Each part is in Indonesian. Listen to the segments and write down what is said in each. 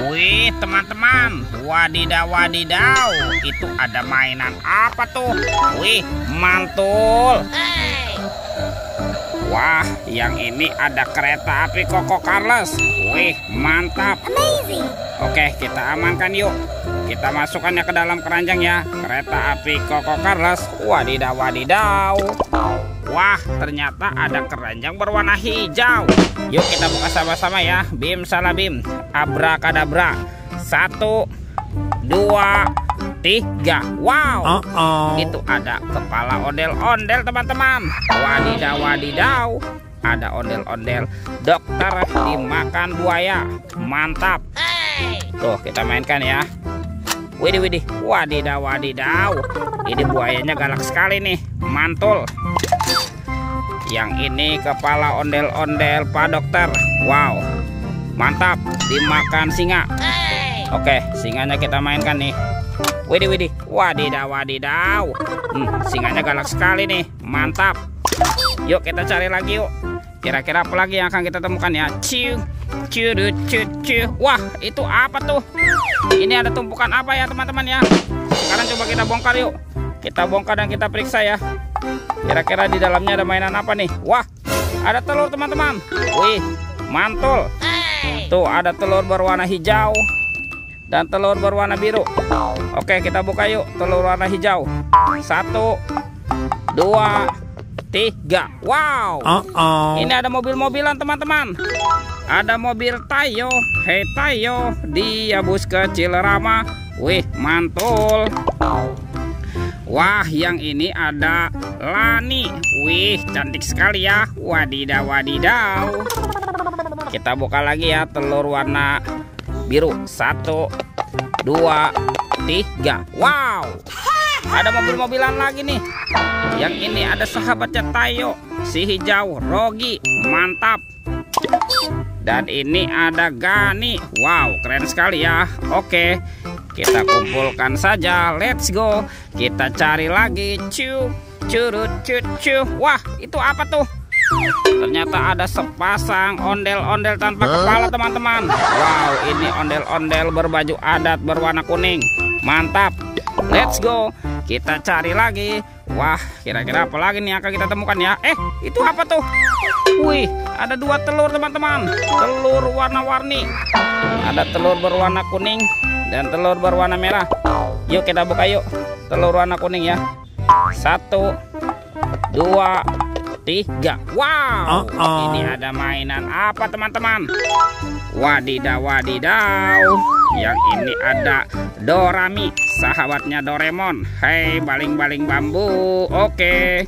Wih teman-teman, wadidaw wadidaw, itu ada mainan apa tuh? Wih, mantul. Wah, yang ini ada kereta api Koko Charles. Wih, mantap. Amazing. Oke, kita amankan yuk. Kita masukkannya ke dalam keranjang ya. Kereta api Koko Charles. Wadidaw wadidaw. Wah, ternyata ada keranjang berwarna hijau. Yuk kita buka sama-sama ya. Bim salah bim, abrakadabra. 1, 2, 3. Wow, itu ada kepala ondel-ondel teman-teman. Wadidaw wadidaw, ada ondel-ondel dokter dimakan buaya. Mantap. Tuh kita mainkan ya. Widih widih, wadidaw wadidaw, ini buayanya galak sekali nih. Mantul. Yang ini kepala ondel-ondel Pak Dokter. Wow, mantap, dimakan singa. Oke, singanya kita mainkan nih. Widih widih, wadidaw wadidaw, singanya galak sekali nih. Mantap. Yuk kita cari lagi yuk. Kira-kira apa lagi yang akan kita temukan ya? Ciu, ciu, ciu, ciu. Wah, itu apa tuh? Ini ada tumpukan apa ya teman-teman ya? Sekarang coba kita bongkar yuk. Kita bongkar dan kita periksa ya. Kira-kira di dalamnya ada mainan apa nih? Wah, ada telur teman-teman. Wih, mantul. Tuh ada telur berwarna hijau dan telur berwarna biru. Oke, kita buka yuk telur warna hijau. 1, 2, 3. Wow, ini ada mobil-mobilan teman-teman. Ada mobil Tayo. Hei Tayo, dia bus kecil ramah. Wih, mantul. Wah, yang ini ada Lani. Wih, cantik sekali ya. Wadidaw wadidaw. Kita buka lagi ya telur warna biru. 1, 2, 3. Wow, ada mobil-mobilan lagi nih. Yang ini ada sahabatnya Tayo, si hijau Rogi. Mantap. Dan ini ada Gani. Wow, keren sekali ya. Oke, kita kumpulkan saja. Let's go. Kita cari lagi. Cu, curut, cu. Wah, itu apa tuh? Ternyata ada sepasang ondel-ondel tanpa kepala teman-teman. Wow, ini ondel-ondel berbaju adat berwarna kuning. Mantap. Let's go. Kita cari lagi. Wah, kira-kira apa lagi nih yang akan kita temukan ya? Itu apa tuh? Wih, ada 2 telur teman-teman. Telur warna-warni. Ada telur berwarna kuning dan telur berwarna merah. Yuk kita buka yuk telur warna kuning ya. 1, 2, 3. Wow, ini ada mainan apa teman-teman? Wadidaw wadidaw, yang ini ada Dorami, sahabatnya Doraemon. Hei, baling-baling bambu. Oke,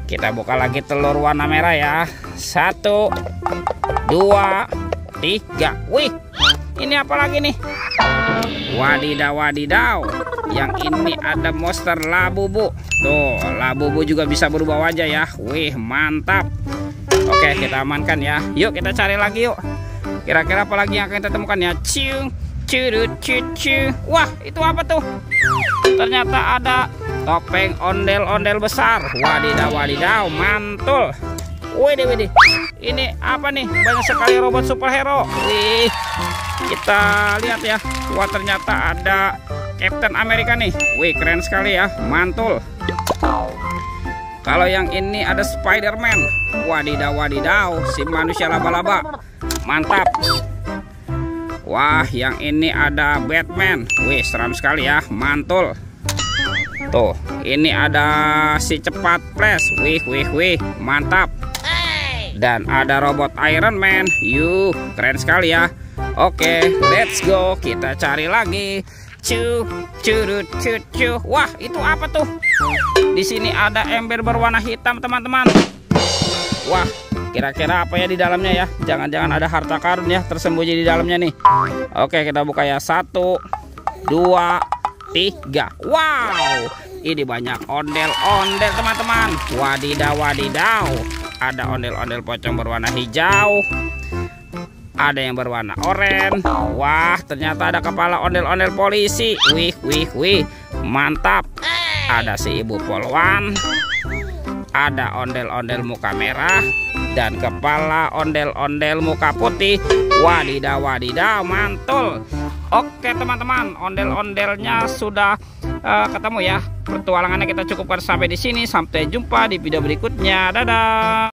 kita buka lagi telur warna merah ya. 1, 2, 3. Wih, ini apa lagi nih? Wadidaw wadidaw, yang ini ada monster Labubu. Tuh, Labubu juga bisa berubah wajah ya. Wih, mantap. Oke, kita amankan ya. Yuk kita cari lagi yuk. Kira-kira apa lagi yang akan kita temukan ya? Ciu, curut, cu. Wah, itu apa tuh? Ternyata ada topeng ondel-ondel besar. Wadidaw wadidaw, mantul. Widih widih, ini apa nih? Banyak sekali robot superhero. Wih, kita lihat ya. Wah, ternyata ada Captain America nih. Wih, keren sekali ya, mantul. Kalau yang ini ada Spider-Man. Wadidaw wadidaw, si manusia laba-laba. Mantap. Wah, yang ini ada Batman. Wih, seram sekali ya, mantul. Tuh, ini ada si cepat Flash. Wih, mantap. Dan ada robot Iron Man. Yuh, keren sekali ya. Oke, let's go. Kita cari lagi. Cu. Wah, itu apa tuh? Di sini ada ember berwarna hitam teman-teman. Wah, kira-kira apa ya di dalamnya ya? Jangan-jangan ada harta karun ya tersembunyi di dalamnya nih. Oke, kita buka ya. 1, 2, 3. Wow, ini banyak ondel-ondel teman-teman. Wadidaw wadidaw, ada ondel-ondel pocong berwarna hijau, ada yang berwarna oranye. Wah, ternyata ada kepala ondel-ondel polisi. Wih, mantap. Ada si ibu polwan, ada ondel-ondel muka merah, dan kepala ondel-ondel muka putih. Wadidaw, wadidaw, mantul. Oke teman-teman, ondel-ondelnya sudah ketemu ya. Petualangannya kita cukupkan sampai di sini. Sampai jumpa di video berikutnya. Dadah.